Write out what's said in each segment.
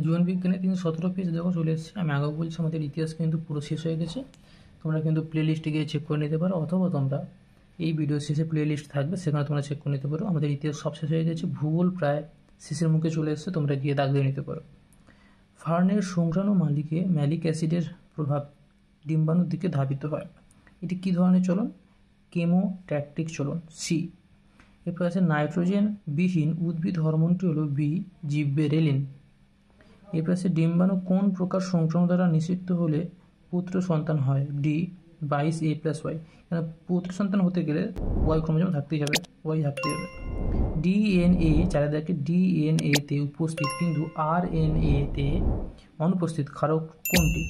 জীবন বিজ্ঞানে 317 পেজ দেখো চলে এসেছে। আমি আগেও বলছি আমাদের ইতিহাস কিন্তু পুরো শেষ হয়ে গেছে। তোমরা কিন্তু প্লে লিস্টে গিয়ে চেক করে নিতে পারো, অথবা তোমরা এই ভিডিও শেষে প্লে লিস্ট থাকবে, সেখানে তোমরা চেক করে নিতে পারো। আমাদের ইতিহাস সব শেষ হয়ে গেছে, ভূগোল প্রায় শেষের মুখে চলে এসেছে, তোমরা গিয়ে দাগ দিয়ে নিতে পারো। ফার্নের সংক্রাণু ম্যালিক অ্যাসিডের প্রভাব ডিম্বাণুর দিকে ধাবিত হয়। এটি কী ধরনের চলন? কেমোট্যাকটিক চলন, সি। এরপর আছে নাইট্রোজেন বিহীন উদ্ভিদ হরমোনটি হলো বি, জিব্বেরেলিন। এরপর আছে ডিম্বাণু কোন প্রকার সংক্রমণ দ্বারা নিষিক্ত হলে পুত্র সন্তান হয়? D, 22A+Y। কেন পুত্র সন্তান হতে গেলে ওয়াই ক্রোমোজোম থাকতেই হবে, ওয়াই থাকতেই হবে। ডিএনএ চারিদিকে ডিএনএতে উপস্থিত কিন্তু আরএনএতে অনুপস্থিত ক্ষারক কোনটি?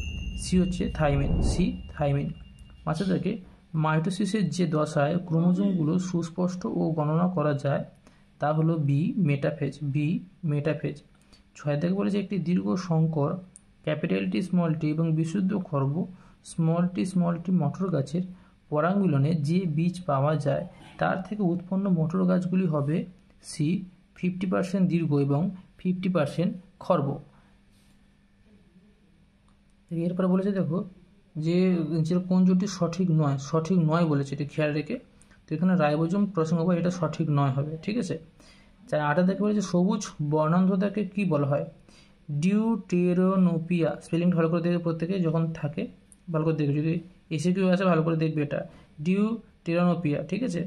সি হচ্ছে থাইমিন, সি থাইমিন। মাছের থেকে মাইটোসিসের যে দশায় ক্রোমোজোমগুলো সুস্পষ্ট ও গণনা করা যায় তা হলো বি, মেটাফেজ, বি মেটাফেজ। 6 থেকে বলেছে একটি দীর্ঘ সংকর ক্যাপিটাল টি স্মল টি এবং বিশুদ্ধ খর্ব স্মল টি মটর গাছের পরাগমিলনে যে বীজ পাওয়া যায় তার থেকে উৎপন্ন মটর গাছগুলি হবে সি, 50% দীর্ঘ এবং 50% খর্ব। এরপরে বলেছে দেখো যে কোন জোটটি সঠিক নয় বলেছে, এটা খেয়াল রেখে। তো এখানে রাইবোজোম প্রসঙ্গ এটা সঠিক নয় হবে, ঠিক আছে। 8 দেখে বলেছে সবুজ বর্ণান্ধতাকে কি বলা হয়? ডিউটেরোনোপিয়া। স্পেলিং ভালো করে দেখবে প্রত্যেকে, যখন থাকে ভালো করে দেখবে, যদি এসে কেউ আসে ভালো করে দেখবে, এটা ডিউটেরোনোপিয়া, ঠিক আছে।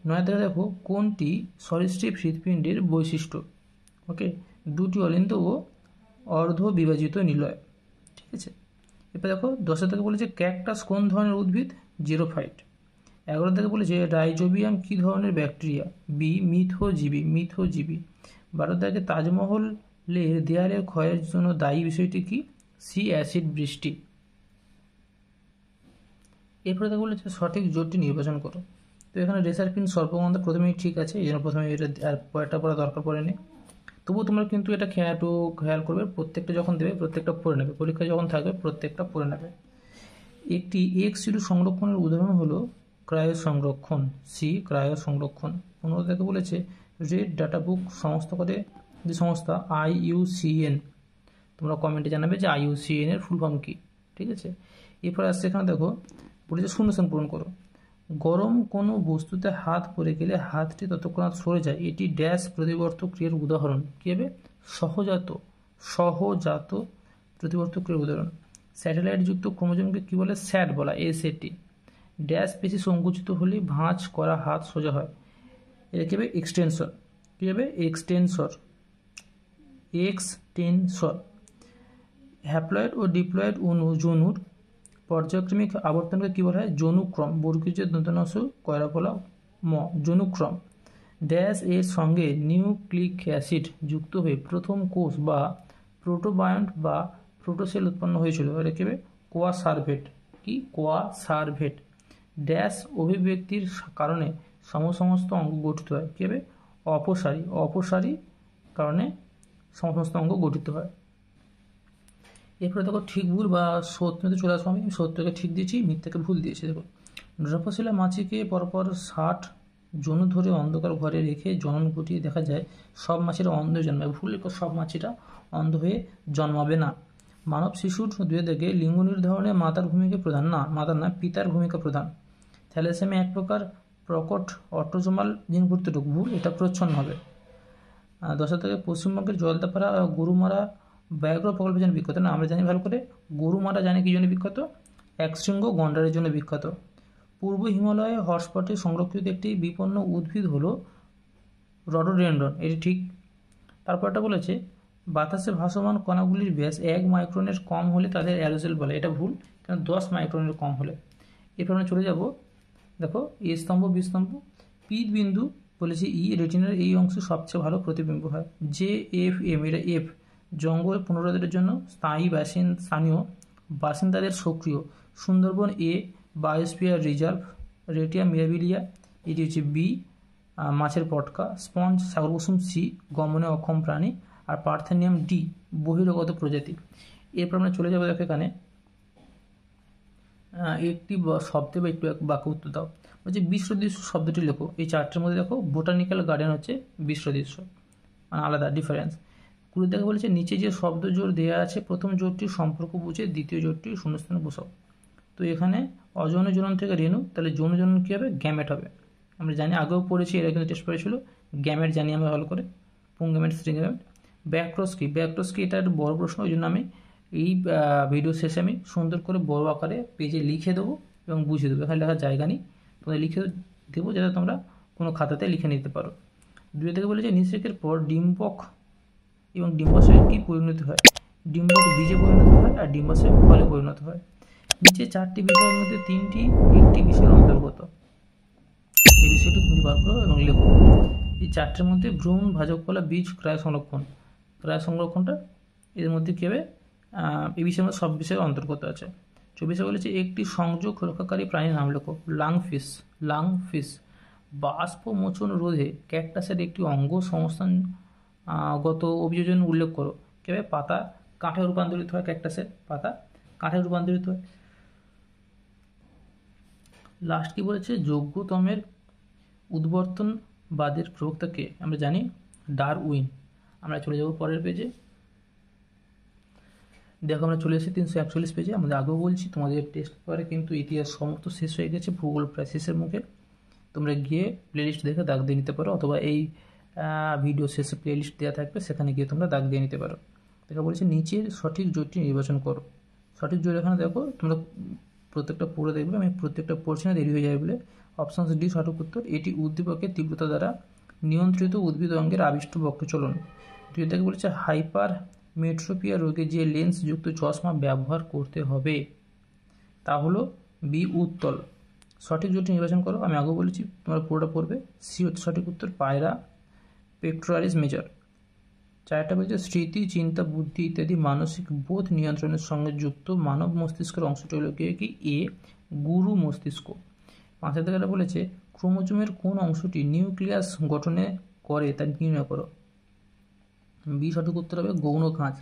9 দেখে দেখো কোনটি সরীসৃপ হৃৎপিণ্ডের বৈশিষ্ট্য? ওকে, দুটি অলিন্দ ও অর্ধ বিভাজিত নিলয়, ঠিক আছে। এরপর দেখো 10 থেকে বলেছে ক্যাকটাস কোন ধরনের উদ্ভিদ? জিরোফাইট। 11 থেকে বলেছে রাইজোবিয়াম কী ধরনের ব্যাকটেরিয়া? বি, মিথজীবী। 12 থেকে তাজমহলের দেয়ালের ক্ষয়ের জন্য দায়ী বিষয়টি কি? সি, অ্যাসিড বৃষ্টি। এরপরে দেখো বলেছে সঠিক জোটটি নির্বাচন করো। তো এখানে রেসারপিন সর্পগন্ধা প্রথমেই ঠিক আছে, এই জন্য প্রথমে এটা আর পরেরটা পড়া দরকার পড়ে নেই। তবুও তোমরা কিন্তু এটা খেয়াল করবে, প্রত্যেকটা যখন দেবে প্রত্যেকটা পড়ে নেবে, পরীক্ষায় যখন থাকবে প্রত্যেকটা পড়ে নেবে। একটি এক্স সিডু সংরক্ষণের উদাহরণ হলো ক্রায়ো সংরক্ষণ, সি ক্রায়ো সংরক্ষণ। 15 থেকে বলেছে রেড ডাটা বুক সংস্থা করে যে সংস্থা IUCN, তোমরা কমেন্টে জানাবে যে IUCN এর ফুল ফর্ম কী, ঠিক আছে। এরপর আসছে এখানে দেখো বলেছে শূন্যস্থান পূরণ করো। গরম কোনো বস্তুতে হাত পড়ে গেলে হাতটি ততক্ষণাৎ সরে যায়, এটি ড্যাশ প্রতিবর্তক ক্রিয়ার উদাহরণ। কী হবে? সহজাত প্রতিবর্তক ক্রিয়ার উদাহরণ। স্যাটেলাইট যুক্ত ক্রোমোজোমকে কী বলে? স্যাট বলা, SAT। ড্যাশ বেশি সংকুচিত হলে ভাঁজ করা হাত সোজা হয়, এটা কী হবে? এক্সটেনসর। কী হবে? এক্সটেনসর। হ্যাপ্লয়েড ও ডিপ্লয়েড জনুর পর্যায়ক্রমিক আবর্তনকে কী বলা হয়? জনুক্রম। বর্গীয় দন্তনাস কয়রাফলা ম, জনুক্রম। ড্যাশ এর সঙ্গে নিউক্লিক অ্যাসিড যুক্ত হয়ে প্রথম কোষ বা প্রোটোবায়ন্ট বা প্রোটোসেল উৎপন্ন হয়েছিল, এটা কী হবে? কোয়াসার্ভেট। কি? কোয়াসার্ভেট। ড্যাশ অভিব্যক্তির কারণে সমস্ত অঙ্গ গঠিত হয়, কী হবে? অপসারী কারণে সমস্ত অঙ্গ গঠিত হয়। এরপরে দেখো ঠিক ভুল বা সত্যতে চলে আসবো। আমি সত্যকে ঠিক দিয়েছি, মিথ্যাকে ভুল দিয়েছি। দেখো ড্রোসোফিলা মাছিকে পরপর 60 জনু ধরে অন্ধকার ঘরে রেখে জনন ঘটিয়ে দেখা যায় সব মাছিরা অন্ধ জন্মায়। ভুল, সব মাছিরা অন্ধ হয়ে জন্মাবে না। মানব শিশুর দুয়ে লিঙ্গ নির্ধারণে মাতার ভূমিকা প্রধান, না মাতার না, পিতার ভূমিকা প্রধান। থ্যালাসেমিয়া এক প্রকার প্রকট অটোজোমাল জিনভুক্ত রোগ। ভুল, এটা প্রচ্ছন্ন হবে। 10 থেকে পশ্চিমবঙ্গের জলদাপাড়া গরুমারা ব্যাঘ্র প্রকল্পের জন্য বিখ্যাত, না আমরা জানি ভালো করে, গরুমারা জানি কি জন্য বিখ্যাত? একশৃঙ্গ গন্ডারের জন্য বিখ্যাত। পূর্ব হিমালয়ে হটস্পটে সংরক্ষিত একটি বিপন্ন উদ্ভিদ হলো রডোডেন্ড্রন, এটি ঠিক। তারপরটা বলেছে বাতাসে ভাসমান কণাগুলির ব্যাস 1 মাইক্রনের কম হলে তাদের অ্যারোসেল বলে, এটা ভুল, কারণ 10 মাইক্রনের কম হলে। এরপর আমরা চলে যাব, দেখো এ স্তম্ভ বি স্তম্ভ। পিত বিন্দু বলেছে ই, রেটিনার এই অংশে সবচেয়ে ভালো প্রতিবিম্ব হয়। JFM, এটা এফ, জঙ্গল পুনরুদ্ধারের জন্য স্থানীয় বাসিন্দাদের সক্রিয়। সুন্দরবন এ, বায়োস্ফিয়ার রিজার্ভ। রেটিয়া মিরাবিলিয়া, এটি হচ্ছে বি, মাছের পটকা। স্পঞ্জ সাগরকুসুম সি, গমনে অক্ষম প্রাণী। আর পার্থেনিয়াম ডি, বহিরাগত প্রজাতি। এরপর আমরা চলে যাবো, দেখো এখানে একটি শব্দে বা একটু বাক্য উত্তর দাও। বলছে বিশ্ব দৃশ্য শব্দটি লেখো। এই 4টির মধ্যে দেখো বোটানিক্যাল গার্ডেন হচ্ছে বিশ্ব দৃশ্য, মানে আলাদা ডিফারেন্স। কুড়ি থেকে বলেছে নিচে যে শব্দ জোড় দেওয়া আছে প্রথম জোড়টির সম্পর্ক বুঝে দ্বিতীয় জোড়টি শূন্যস্থানে বসাও। তো এখানে অযৌন জনন থেকে রেণু, তাহলে যৌন জনন কী হবে? গ্যামেট হবে। আমরা জানি, আগেও পড়েছি, এরা কিন্তু টেস্ট করেছিল। গ্যামেট জানি আমরা ভালো করে, পুংগ্যামেট, স্ট্রিংগ্যামেট। ব্যাকক্রস কি? ব্যাকক্রস কি? এটা একটা বড় প্রশ্ন, ওই জন্য আমি এই ভিডিও শেষে আমি সুন্দর করে বড় আকারে পেজে লিখে দেবো এবং বুঝিয়ে দেবো। এখানে লেখার জায়গা নেই, তোমাদের লিখে দেবো যাতে তোমরা কোনো খাতাতে লিখে নিতে পারো। 2 থেকে বলেছে নিষেকের পর ডিম্বক এবং ডিম্বাশয়ের কি পরিণতি হয়? ডিম্বক বীজে পরিণত হয় আর ডিম্বাশয় ফলে পরিণত হয়। নিচে 4টি বিষয়ের মধ্যে 3টি একটি বিষয়ের অন্তর্গত। এই বিষয়টি খুঁজে বার করো এবং লেখো। এই 4টির মধ্যে ভ্রূণ, ভাজক কলা, বীজ, ক্রায় সংরক্ষণ। ক্রায় সংরক্ষণটা এর মধ্যে কী হবে? এই বিষয়ের মধ্যে সব বিষয়ের অন্তর্গত আছে। 24 বলেছে একটি সংযোগ রক্ষাকারী প্রাণীর নাম লেখো। লাংফিশ। লাংফিশ বাষ্প মোচন রোধে ক্যাকটাসের একটি অঙ্গ সংস্থান গত অভিযোজন উল্লেখ করো। কীভাবে? পাতা কাঠে রূপান্তরিত হয়, ক্যাকটাসের পাতা কাঠে রূপান্তরিত হয়। লাস্ট কি বলেছে? যোগ্যতমের উদ্বর্তনবাদের প্রবক্তা কে? আমরা জানি ডারউইন। আমরা চলে যাব পরের পেজে। দেখো আমরা চলে এসেছি 341 পেজে। আমাদের আগেও বলছি তোমাদের টেস্ট পেপারে কিন্তু ইতিহাস সমস্ত শেষ হয়ে গেছে, ভূগোল প্রায় শেষের মুখে। তোমরা গিয়ে প্লেলিস্ট দেখে দাগ দিয়ে নিতে পারো, অথবা এই ভিডিও শেষে প্লেলিস্ট দেওয়া থাকবে, সেখানে গিয়ে তোমরা দাগ দিয়ে নিতে পারো। দেখা বলেছে নিচের সঠিক জোটটি নির্বাচন করো। সঠিক জোট এখানে দেখো, তোমরা প্রত্যেকটা পড়ে দেখবে, আমি প্রত্যেকটা পড়ছি না, দেরি হয়ে যাবে বলে। অপশন ডি সঠিক উত্তর। এটি উদ্দীপকের তীব্রতা দ্বারা নিয়ন্ত্রিত উদ্ভিদ অঙ্গের আবিষ্ট বক্ষচলন। 2 থেকে বলেছে হাইপার মেট্রোপিয়া রোগে যে লেন্সযুক্ত চশমা ব্যবহার করতে হবে তা হলো বি উত্তল। সঠিক জোটটি নির্বাচন করো। আমি আগেও বলেছি, তোমরা পুরোটা পড়বে। সি হচ্ছে সঠিক উত্তর, পায়রা পেক্টোরালিস মেজর। 4টা বলছে স্মৃতি, চিন্তা, বুদ্ধি ইত্যাদি মানসিক বোধ নিয়ন্ত্রণের সঙ্গে যুক্ত মানব মস্তিষ্কের অংশটি হলো কি? এ গুরু মস্তিষ্ক। 5 থেকে বলেছে ক্রোমোজোমের কোন অংশটি নিউক্লিয়াস গঠনে করে তা নির্ণয় করো। বি সঠিক উত্তর হবে গৌণ খাঁজ।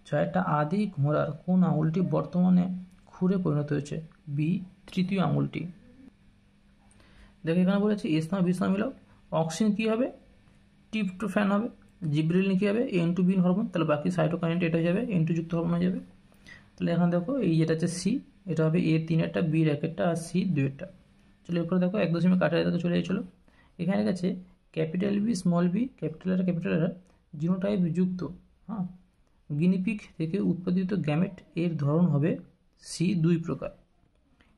6টা আদি ঘোড়ার কোন আঙুলটি বর্তমানে খুরে পরিণত হয়েছে? বি তৃতীয় আঙুলটি। দেখো এখানে বলেছে এসমা বিসমা মিলাও। অক্সিন কী হবে? ট্রিপ্টোফ্যান হবে। জিব্রেলিন কী হবে? N2 hormone. তাহলে বাকি সাইটোকাইনেট এটা হয়ে যাবে, N2 যুক্ত হরমোন হয়ে যাবে। তাহলে এখানে দেখো এই যেটা হচ্ছে সি, এটা হবে A3 বি 1 আর সি 2। চলো এরপরে দেখো 1.8 থেকে চলে এসেছিলো। এখানে গেছে capital B small B capital আর জিনোটাইপ যুক্ত গিনিপিগ থেকে উৎপাদিত গ্যামেট এর ধরন হবে সি 2 প্রকার।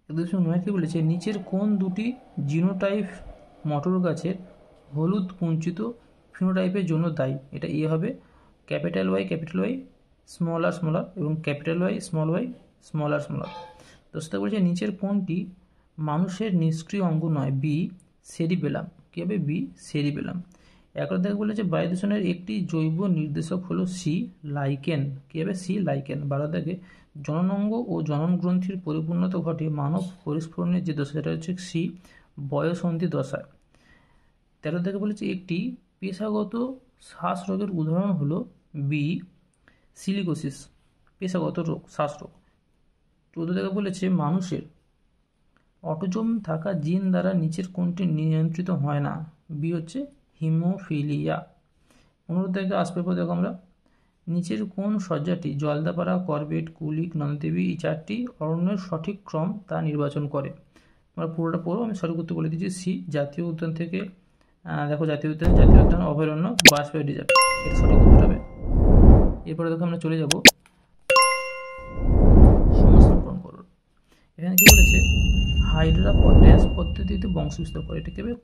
1.9 কি বলেছে নিচের কোন দুটি জিনোটাইপ মটর গাছের হলুদ কুঞ্চিত ফিনোটাইপের জন্য দায়ী? এটা এ হবে ক্যাপিটাল ওয়াই স্মল আর এবং ক্যাপিটাল ওয়াই স্মল আর। তো সেটা বলছে নিচের কোনটি মানুষের নিষ্ক্রিয় অঙ্গ নয়? B cerebellum. কী হবে? B cerebellum. 11 থেকে বলেছে বায়ু দূষণের একটি জৈব নির্দেশক হলো সি লাইকেন। কী হবে? C lichen. 12 থেকে জননাঙ্গ ও জনন গ্রন্থির পরিপূর্ণতা ঘটে মানব পরিস্ফুরণের যে দশা, সেটা হচ্ছে সি বয়সন্ধি দশায়। 13 থেকে বলেছে একটি পেশাগত শ্বাসরোগের উদাহরণ হলো বি সিলিকোসিস, পেশাগত রোগ, শ্বাসরোগ। 14 থেকে বলেছে মানুষের অটোজোম থাকা জিন দ্বারা নিচের কোনটি নিয়ন্ত্রিত হয় না? বি হচ্ছে হিমোফিলিয়া। 15 থেকে আসবে পর দেখো আমরা নিচের কোন সজ্জাটি জলদাপাড়া, করবেট, কুলিক, নন্দদেবী এই 4টি অরণ্যের সঠিক ক্রম তা নির্বাচন করে? আমরা পুরোটা পড়ো, আমি সঠিক উত্তর বলে দিচ্ছি সি জাতীয় উদ্যান থেকে। দেখো জাতীয় উদ্যান অভয়ারণ্য বাঁশবাড়ি রিজার্ভ, এটা সঠিক উত্তর হবে। এরপরে দেখো আমরা চলে যাব সংস্থাপন করো। এখানে কি বলেছে হাইড্রা ড্যাশ পদ্ধতিতে বংশবিস্তার করে। এটা কি হবে?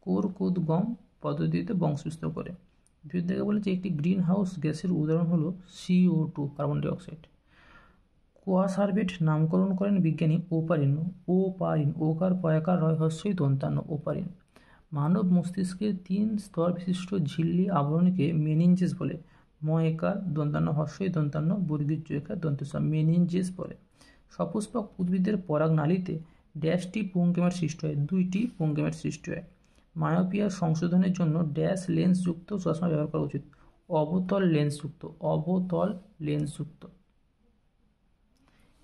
কোরকুদগম পদ্ধতিতে বংশবিস্তার করে। 2 থেকে বলেছে একটি গ্রিন হাউস গ্যাসের উদাহরণ হলো CO2 কার্বন ডাইঅক্সাইড। কোয়াসারবেট নামকরণ করেন বিজ্ঞানী ওপারিন। ওকার পয়াকার রয় হস্যই দন্তান্ন ওপারিন। মানব মস্তিষ্কের 3 স্তর বিশিষ্ট ঝিল্লি আবরণীকে মেনিনজেস বলে। ময়কার দন্তান্ন হস্যই দন্তান্ন বর্গীর জয়কার দন্তস্ব মেনিনজেস বলে। সপুষ্পক উদ্ভিদের পরাগ নালীতে ড্যাশটি পুংকেমের সৃষ্টি হয়? 2টি পুংকেমের সৃষ্টি হয়। মায়োপিয়ার সংশোধনের জন্য ড্যাশ লেন্সযুক্ত চশমা ব্যবহার করা উচিত? অবতল লেন্সযুক্ত।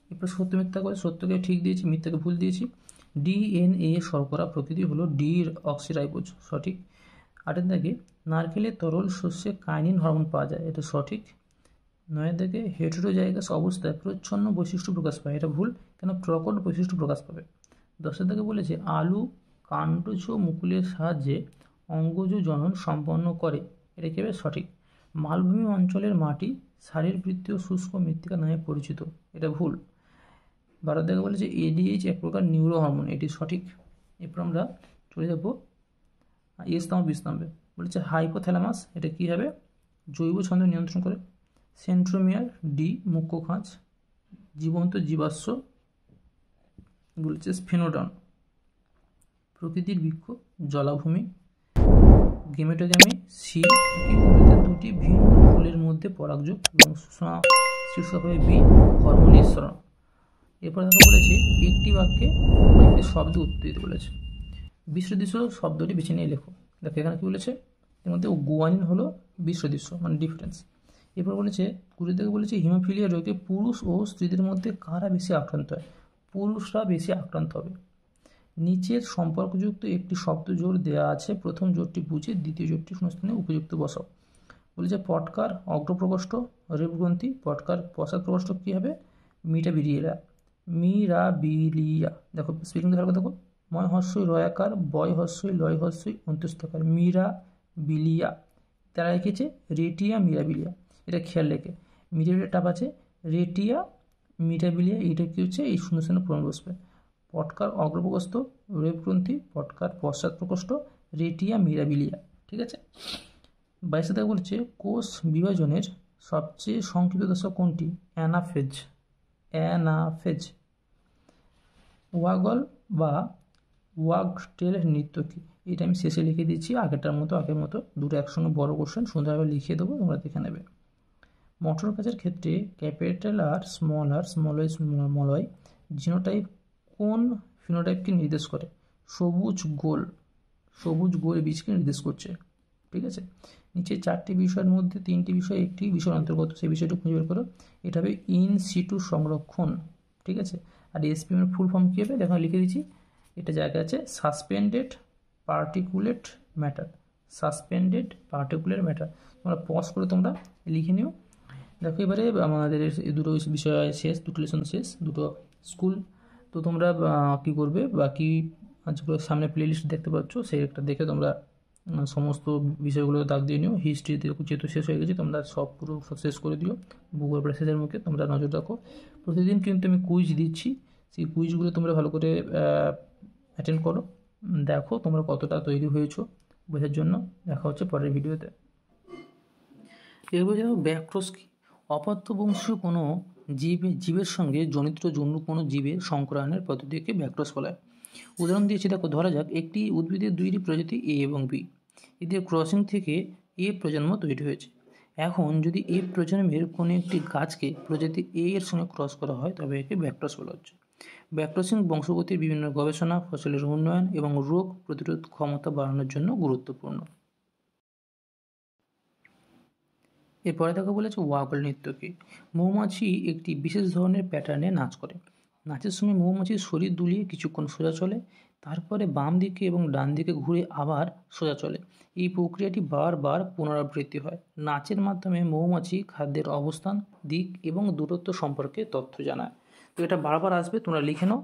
এরপর সত্য মিথ্যা করে, সত্যকে ঠিক দিয়েছি, মিথ্যাকে ভুল দিয়েছি। DNA শর্করা প্রকৃতি হলো ডি অক্সিরাইবোজ, সঠিক। 8 থেকে নারকেলের তরল শস্যে কাইনিন হরমোন পাওয়া যায়, এটা সঠিক। 9 থেকে হেটেরোজাইগাস অবস্থায় প্রচ্ছন্ন বৈশিষ্ট্য প্রকাশ পায়, এটা ভুল, কেন প্রকট বৈশিষ্ট্য প্রকাশ পাবে। 10 থেকে বলেছে আলু কাণ্ডজ মুকুলের সাহায্যে অঙ্গজ জনন সম্পন্ন করে, এটা কি হবে সঠিক। মালভূমি অঞ্চলের মাটি শারীরবৃত্তীয় শুষ্ক মৃত্তিকা নামে পরিচিত, এটা ভুল। 12 থেকে বলেছে এডিএইচ এক প্রকার নিউরো হরমোন, এটি সঠিক। এরপর আমরা চলে যাব স্তম্ভ বিস্তম্ভে। বলেছে হাইপোথ্যালামাস, এটা কী হবে, জৈব ছন্দ নিয়ন্ত্রণ করে। সেন্ট্রোমিয়ার ডি মুখ্য খাঁজ। জীবন্ত জীবাশ্ম বলেছে স্ফেনোডন। প্রকৃতির বৃক্ষ জলাভূমি। গেমেটোগ্যামি সি, দুটি ভিন্ন ফুলের মধ্যে পরাগযোগ এবং শীর্ষক হবে বি হরমোন নিঃসরণ। এরপর দেখো বলেছে একটি বাক্যে একটি শব্দ উত্তর দিতে বলেছে। বিসদৃশ্য শব্দটি বেছে নিয়ে লেখো। দেখো এখানে কি বলেছে, এর মধ্যে গুয়ানিন হলো বিসদৃশ্য, মানে ডিফারেন্স। এরপর বলেছে 20 থেকে বলেছে হিমোফিলিয়া রোগে পুরুষ ও স্ত্রীদের মধ্যে কারা বেশি আক্রান্ত হয়, পুরুষরা বেশি আক্রান্ত হবে। নিচের সম্পর্কযুক্ত একটি শব্দ জোড় দেওয়া আছে, প্রথম জোড়টি বুঝে দ্বিতীয় জোড়টি শূন্যস্থানে উপযুক্ত বসাও। বলেছে পটকার অগ্রপ্রকোষ্ঠ রেবগ্রন্থি, পটকার পশ্চাৎ প্রকোষ্ঠ কী হবে, মিটাবিলিয়া, মিরাবিলিয়া। দেখো স্পেলিং দেখার দেখো, ময় হস্যই রয়াকার, বয় হস্যই লয় হস্যই অন্ত্যস্তকার, মিরাবিলিয়া। তারা লিখেছে রেটিয়া মিরাবিলিয়া, এটা খেয়াল রেখে মিরাবিলিয়া টাপ আছে, রেটিয়া মিরাবিলিয়া, এইটা কী হচ্ছে এই শূন্যস্থানে পূরণ বসবে। পটকার অগ্রপ্রকোষ্ঠ রেবগ্রন্থি, পটকার পশ্চাৎ প্রকোষ্ঠ রেটিয়া মিরাবিলিয়া, ঠিক আছে। 22 থেকে বলছে কোষ বিভাজনের সবচেয়ে সংক্ষিপ্ত দশা কোনটি, অ্যানাফেজ, অ্যানাফেজ। ওয়াগল বা ওয়াগটেল নৃত্য কি, এটা আমি শেষে লিখে দিচ্ছি, আগের মতো দুটো একসঙ্গে বড় কোশ্চেন সুন্দরভাবে লিখিয়ে দেবো, তোমরা দেখে নেবে। মোটর কাজের ক্ষেত্রে ক্যাপিটাল আর স্মল ওয়াই জিনোটাইপ কোন ফিনোটাইপকে নির্দেশ করে, সবুজ গোল বীজকে নির্দেশ করছে, ঠিক আছে। নিচে 4টি বিষয়ের মধ্যে 3টি বিষয় একটি বিষয়ের অন্তর্গত, সেই বিষয়টি খুঁজে বের করো। এটা হবে ইন সিটু সংরক্ষণ, ঠিক আছে। আর এসপিএম এর ফুল ফর্ম কী হবে, দেখো লিখে দিচ্ছি, এটা জায়গা আছে suspended particulate matter, suspended particular matter. তোমরা পজ করে তোমরা লিখে নিও। দেখো এবারে আমাদের এই দুটো বিষয় শেষ, দুটো লেসন শেষ, দুটো স্কুল। তো তোমরা কী করবে, বাকি যেগুলো সামনে প্লে লিস্ট দেখতে পাচ্ছ সেই একটা দেখে তোমরা সমস্ত বিষয়গুলো দাগ দিয়ে নিও। হিস্ট্রি যেহেতু শেষ হয়ে গেছে, তোমরা সব পুরো শেষ করে দিও। ভূগোল প্যাসেজের মুখে তোমরা নজর রাখো। প্রতিদিন কিন্তু আমি কুইজ দিচ্ছি, সেই কুইজগুলো তোমরা ভালো করে অ্যাটেন্ড করো, দেখো তোমরা কতটা তৈরি হয়েছো বোঝার জন্য। দেখা হচ্ছে পরের ভিডিওতে। এরপর যেন ব্যাক্ট্রোস কি, অপাত্যবংশীয় কোনো জীবের সঙ্গে জনিত জন্য কোনো জীবের সংকরায়নের পদ্ধতিকে ব্যাক্ট্রোস বলা হয়। উদাহরণ দিয়েছি দেখো, ধরা যাক একটি উদ্ভিদের 2টি প্রজাতি এ এবং বি, এদের ক্রসিং থেকে এ প্রজন্ম তৈরি হয়েছে। এখন যদি এ প্রজন্মের কোনো একটি গাছকে প্রজাতি এ এর সঙ্গে ক্রস করা হয় তবে একে ব্যাক্ট্রোস বলা হচ্ছে। ব্যাক্ট্রোসিং বংশগতির বিভিন্ন গবেষণা, ফসলের উন্নয়ন এবং রোগ প্রতিরোধ ক্ষমতা বাড়ানোর জন্য গুরুত্বপূর্ণ। এরপরে দেখো বলেছে ওয়াগল নৃত্য কি, মৌমাছি একটি বিশেষ ধরনের প্যাটার্নে নাচ করে। নাচের সময় মৌমাছির শরীর দুলিয়ে কিছুক্ষণ সোজা চলে, তারপরে বাম দিকে এবং ডান দিকে ঘুরে আবার সোজা চলে। এই প্রক্রিয়াটি বারবার পুনরাবৃত্তি হয়। নাচের মাধ্যমে মৌমাছি খাদ্যের অবস্থান, দিক এবং দূরত্ব সম্পর্কে তথ্য জানায়। তো এটা বারবার আসবে, তোমরা লিখে নাও,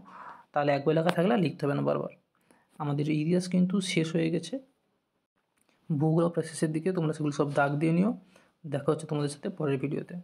তাহলে একবার লেখা থাকলে লিখতে হবে না বারবার। আমাদের ইতিহাস কিন্তু শেষ হয়ে গেছে, ভূগোল প্রায় শেষের দিকে, তোমরা সেগুলো সব দাগ দিয়ে নিও। দেখা হচ্ছে তোমাদের সাথে পরের ভিডিওতে।